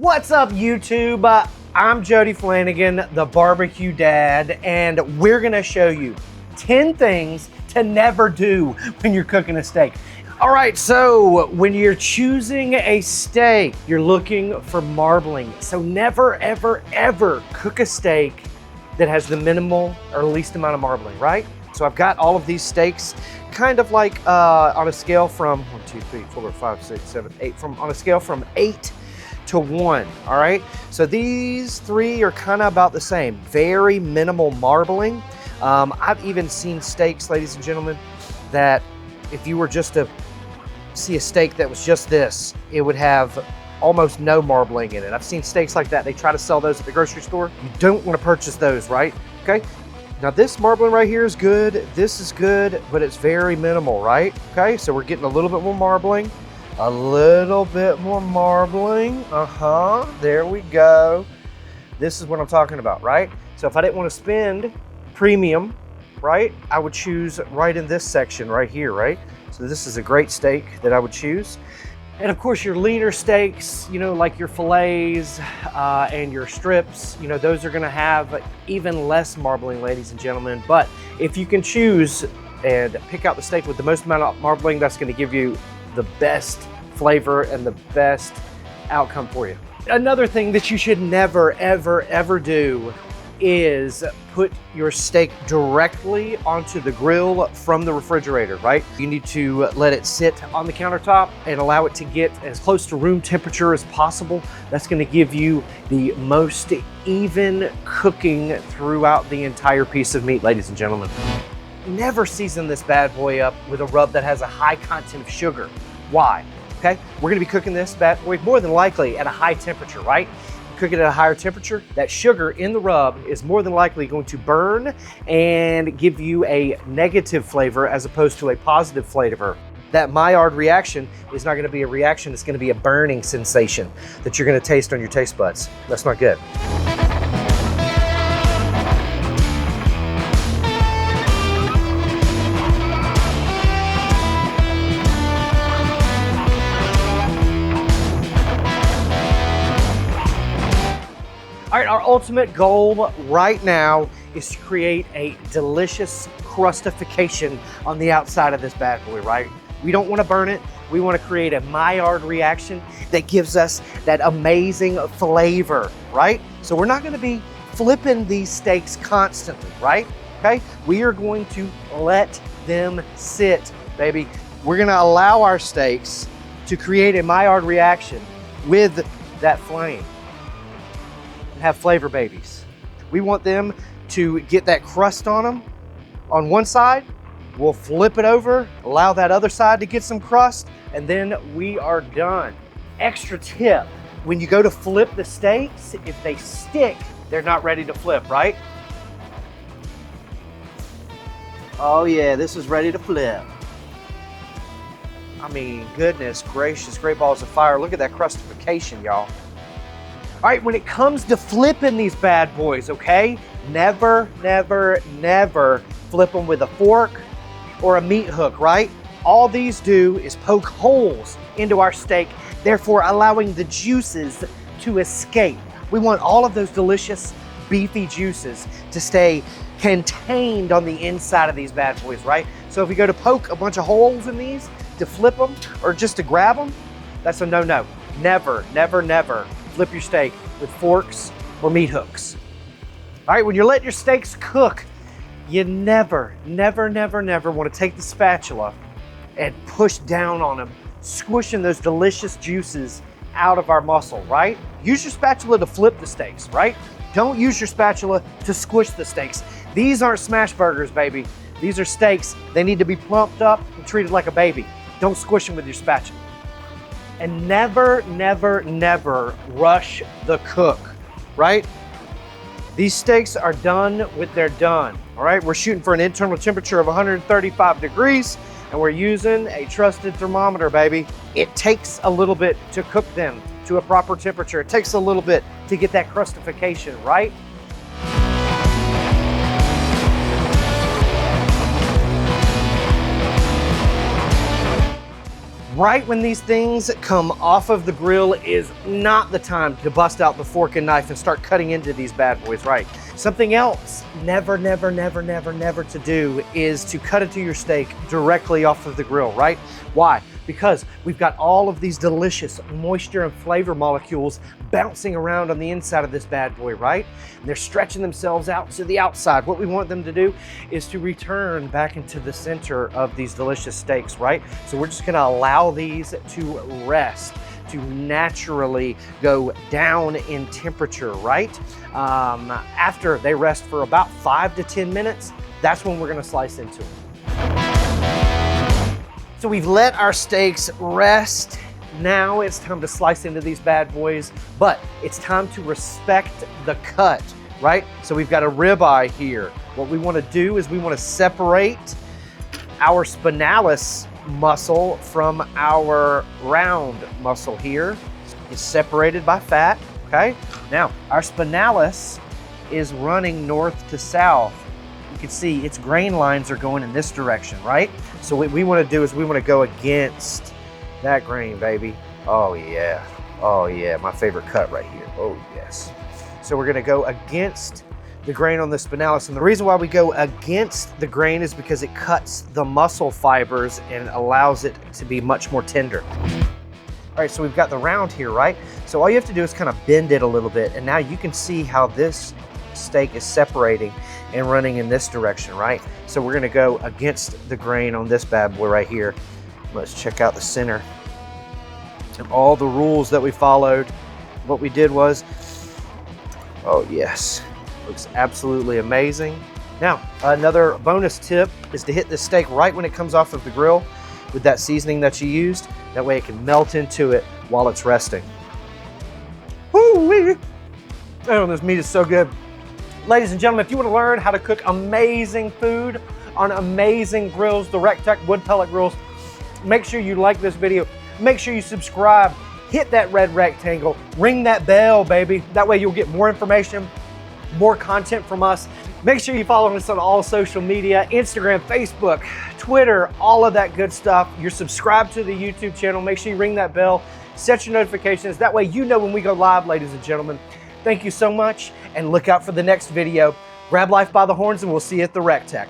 What's up, YouTube? I'm Jody Flanagan, the BBQ Dad, and we're gonna show you 10 things to never do when you're cooking a steak. All right, so when you're choosing a steak, you're looking for marbling. So never, ever, ever cook a steak that has the minimal or least amount of marbling, right? So I've got all of these steaks kind of like on a scale from 1, 2, 3, 4, 5, 6, 7, 8, on a scale from 8 to 1, all right? So these three are kind of about the same, very minimal marbling. I've even seen steaks, ladies and gentlemen, that if you were just to see a steak that was just this, it would have almost no marbling in it. I've seen steaks like that. They try to sell those at the grocery store. You don't want to purchase those, right? Okay. Now this marbling right here is good. This is good, but it's very minimal, right? Okay, so we're getting a little bit more marbling. A little bit more marbling. There we go. This is what I'm talking about, right? So if I didn't want to spend premium, right, I would choose right in this section right here, right? So this is a great steak that I would choose. And of course your leaner steaks, you know, like your fillets and your strips, you know, those are gonna have even less marbling, ladies and gentlemen. But if you can choose and pick out the steak with the most amount of marbling, that's gonna give you the best flavor and the best outcome for you. Another thing that you should never, ever, ever do is put your steak directly onto the grill from the refrigerator, right? You need to let it sit on the countertop and allow it to get as close to room temperature as possible. That's gonna give you the most even cooking throughout the entire piece of meat, ladies and gentlemen. Never season this bad boy up with a rub that has a high content of sugar. Why? Okay, we're gonna be cooking this bad boy more than likely at a high temperature, right? Cook it at a higher temperature, that sugar in the rub is more than likely going to burn and give you a negative flavor as opposed to a positive flavor. That Maillard reaction is not gonna be a reaction, it's gonna be a burning sensation that you're gonna taste on your taste buds. That's not good. All right, our ultimate goal right now is to create a delicious crustification on the outside of this bad boy, right? We don't want to burn it. We want to create a Maillard reaction that gives us that amazing flavor, right? So we're not going to be flipping these steaks constantly, right? Okay, we are going to let them sit, baby. We're going to allow our steaks to create a Maillard reaction with that flame. Have flavor babies. We want them to get that crust on them on one side. We'll flip it over, allow that other side to get some crust, and then we are done. Extra tip, when you go to flip the steaks, if they stick, they're not ready to flip, right? Oh yeah, this is ready to flip. I mean, goodness gracious, great balls of fire. Look at that crustification, y'all. All right, when it comes to flipping these bad boys, okay? Never, never, never flip them with a fork or a meat hook, right? All these do is poke holes into our steak, therefore allowing the juices to escape. We want all of those delicious beefy juices to stay contained on the inside of these bad boys, right? So if we go to poke a bunch of holes in these to flip them or just to grab them, that's a no-no. Never, never, never flip your steak with forks or meat hooks. All right, when you're letting your steaks cook, you never, never, never, never want to take the spatula and push down on them, squishing those delicious juices out of our muscle, right? Use your spatula to flip the steaks, right? Don't use your spatula to squish the steaks. These aren't smash burgers, baby. These are steaks. They need to be plumped up and treated like a baby. Don't squish them with your spatula. And never, never, never rush the cook, right? These steaks are done when they're done, all right? We're shooting for an internal temperature of 135 degrees, and we're using a trusted thermometer, baby. It takes a little bit to cook them to a proper temperature. It takes a little bit to get that crustification, right? Right when these things come off of the grill is not the time to bust out the fork and knife and start cutting into these bad boys, right? Something else never to do is to cut into your steak directly off of the grill, right? Why? Because we've got all of these delicious moisture and flavor molecules bouncing around on the inside of this bad boy, right? And they're stretching themselves out to the outside. What we want them to do is to return back into the center of these delicious steaks, right? So we're just gonna allow these to rest, to naturally go down in temperature, right? After they rest for about 5 to 10 minutes, that's when we're gonna slice into them. So we've let our steaks rest. Now it's time to slice into these bad boys, but it's time to respect the cut, right? So we've got a ribeye here. What we wanna do is we wanna separate our spinalis muscle from our round muscle here. It's separated by fat, okay? Now, our spinalis is running north to south. You can see its grain lines are going in this direction, right? So what we wanna do is we wanna go against that grain, baby. Oh yeah, my favorite cut right here. Oh yes. So we're gonna go against the grain on the spinalis. And the reason why we go against the grain is because it cuts the muscle fibers and allows it to be much more tender. All right, so we've got the round here, right? So all you have to do is kind of bend it a little bit. And now you can see how this steak is separating and running in this direction, right? So we're gonna go against the grain on this bad boy right here. Let's check out the center. And all the rules that we followed, what we did was, oh yes, looks absolutely amazing. Now, another bonus tip is to hit the steak right when it comes off of the grill with that seasoning that you used. That way it can melt into it while it's resting. Woo-wee! Oh, this meat is so good. Ladies and gentlemen, if you want to learn how to cook amazing food on amazing grills, the recteq wood pellet grills, make sure you like this video. Make sure you subscribe, hit that red rectangle, ring that bell, baby. That way you'll get more information, more content from us. Make sure you follow us on all social media, Instagram, Facebook, Twitter, all of that good stuff. You're subscribed to the YouTube channel. Make sure you ring that bell, set your notifications. That way you know when we go live, ladies and gentlemen. Thank you so much, and look out for the next video. Grab life by the horns, and we'll see you at the recteq.